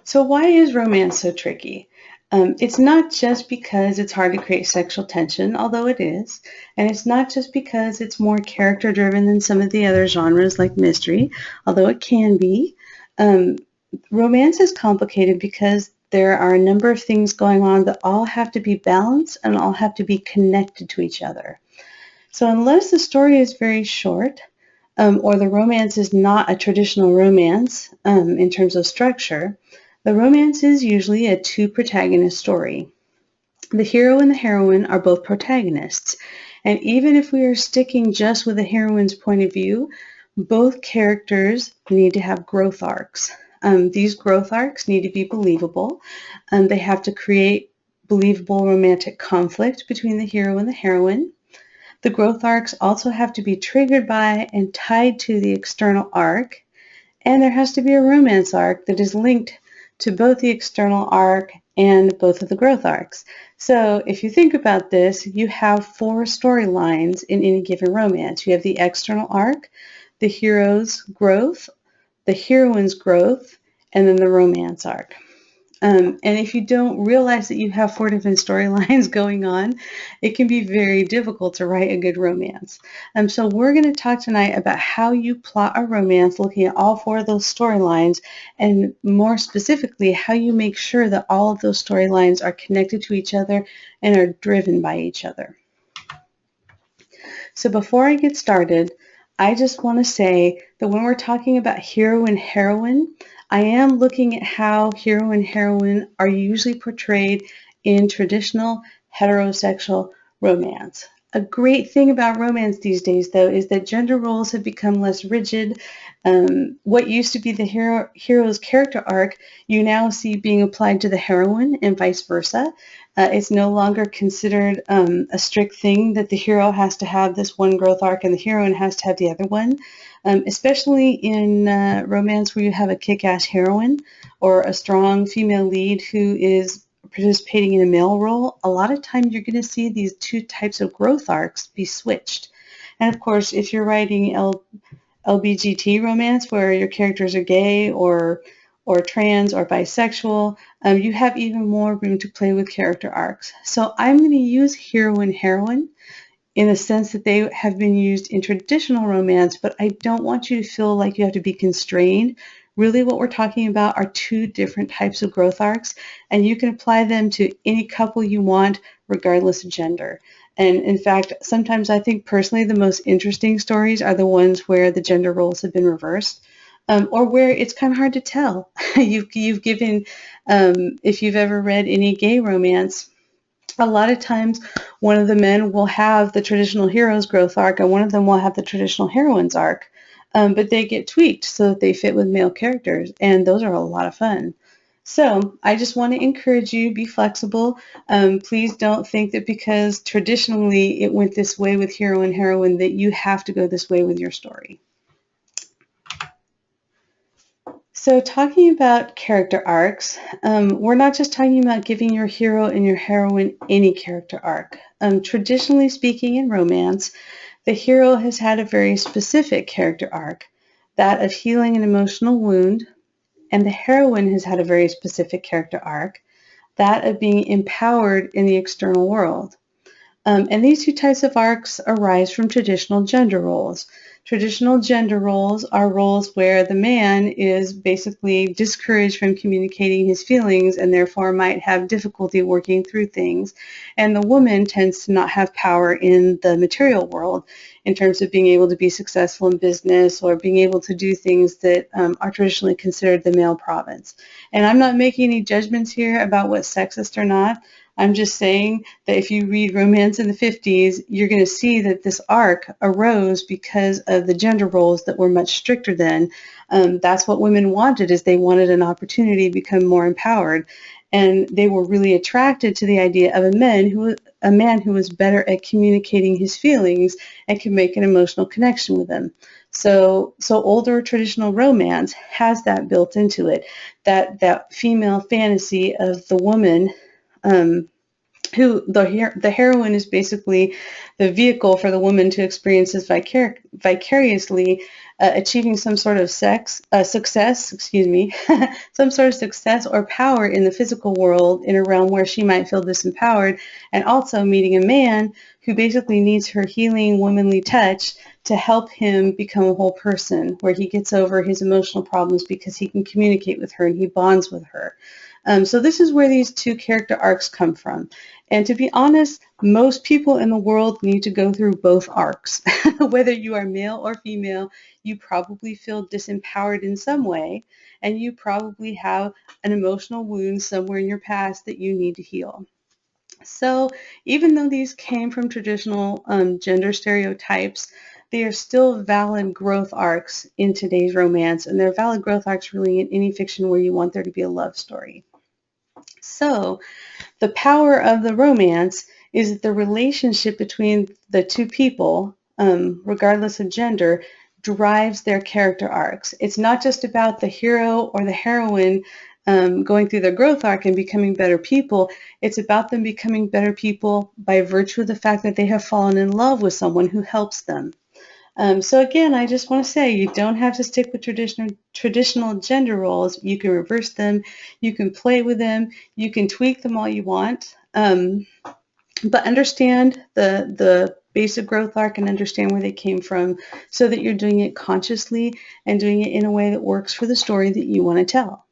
So why is romance so tricky? It's not just because it's hard to create sexual tension, although it is, and it's not just because it's more character driven than some of the other genres like mystery, although it can be. Um, Romance is complicated because there are a number of things going on that all have to be balanced and all have to be connected to each other. So unless the story is very short, or the romance is not a traditional romance in terms of structure, the romance is usually a two-protagonist story. The hero and the heroine are both protagonists, and even if we are sticking just with the heroine's point of view, both characters need to have growth arcs. These growth arcs need to be believable. They have to create believable romantic conflict between the hero and the heroine. The growth arcs also have to be triggered by and tied to the external arc, and there has to be a romance arc that is linked to both the external arc and both of the growth arcs. So if you think about this, you have four storylines in any given romance. You have the external arc, the hero's growth, the heroine's growth, and then the romance arc. And if you don't realize that you have four different storylines going on, it can be very difficult to write a good romance. So we're going to talk tonight about how you plot a romance looking at all four of those storylines, and more specifically, how you make sure that all of those storylines are connected to each other and are driven by each other. So before I get started, I just want to say that when we're talking about hero and heroine, I am looking at how hero and heroine are usually portrayed in traditional heterosexual romance. A great thing about romance these days, though, is that gender roles have become less rigid. What used to be the hero's character arc, you now see being applied to the heroine and vice versa. It's no longer considered a strict thing that the hero has to have this one growth arc and the heroine has to have the other one. Especially in romance where you have a kick-ass heroine or a strong female lead who is participating in a male role, a lot of times you're going to see these two types of growth arcs be switched. And of course, if you're writing LBGT romance where your characters are gay or trans or bisexual, you have even more room to play with character arcs. So I'm going to use hero and heroine in the sense that they have been used in traditional romance, but I don't want you to feel like you have to be constrained. Really what we're talking about are two different types of growth arcs, and you can apply them to any couple you want, regardless of gender. And in fact, sometimes I think personally the most interesting stories are the ones where the gender roles have been reversed, or where it's kind of hard to tell. You've given, if you've ever read any gay romance, a lot of times one of the men will have the traditional hero's growth arc and one of them will have the traditional heroine's arc, but they get tweaked so that they fit with male characters, and those are a lot of fun. So I just want to encourage you, be flexible. Please don't think that because traditionally it went this way with hero and heroine that you have to go this way with your story. So talking about character arcs, we're not just talking about giving your hero and your heroine any character arc. Traditionally speaking in romance, the hero has had a very specific character arc, that of healing an emotional wound, and the heroine has had a very specific character arc, that of being empowered in the external world. And these two types of arcs arise from traditional gender roles. Traditional gender roles are roles where the man is basically discouraged from communicating his feelings and therefore might have difficulty working through things. And the woman tends to not have power in the material world in terms of being able to be successful in business or being able to do things that are traditionally considered the male province. And I'm not making any judgments here about what's sexist or not. I'm just saying that if you read romance in the 50s, you're going to see that this arc arose because of the gender roles that were much stricter then. That's what women wanted, is they wanted an opportunity to become more empowered. And they were really attracted to the idea of a man who was better at communicating his feelings and could make an emotional connection with them. So older traditional romance has that built into it, that female fantasy of the woman who the heroine is basically the vehicle for the woman to experience this vicariously, achieving some sort of success, excuse me, some sort of success or power in the physical world in a realm where she might feel disempowered, and also meeting a man who basically needs her healing womanly touch to help him become a whole person, where he gets over his emotional problems because he can communicate with her and he bonds with her. So this is where these two character arcs come from. And to be honest, most people in the world need to go through both arcs. Whether you are male or female, you probably feel disempowered in some way, and you probably have an emotional wound somewhere in your past that you need to heal. So even though these came from traditional gender stereotypes, they are still valid growth arcs in today's romance, and they're valid growth arcs really in any fiction where you want there to be a love story. So the power of the romance is that the relationship between the two people, regardless of gender, drives their character arcs. It's not just about the hero or the heroine going through their growth arc and becoming better people. It's about them becoming better people by virtue of the fact that they have fallen in love with someone who helps them. So again, I just want to say you don't have to stick with traditional gender roles. You can reverse them, you can play with them, you can tweak them all you want, but understand the basic growth arc and understand where they came from so that you're doing it consciously and doing it in a way that works for the story that you want to tell.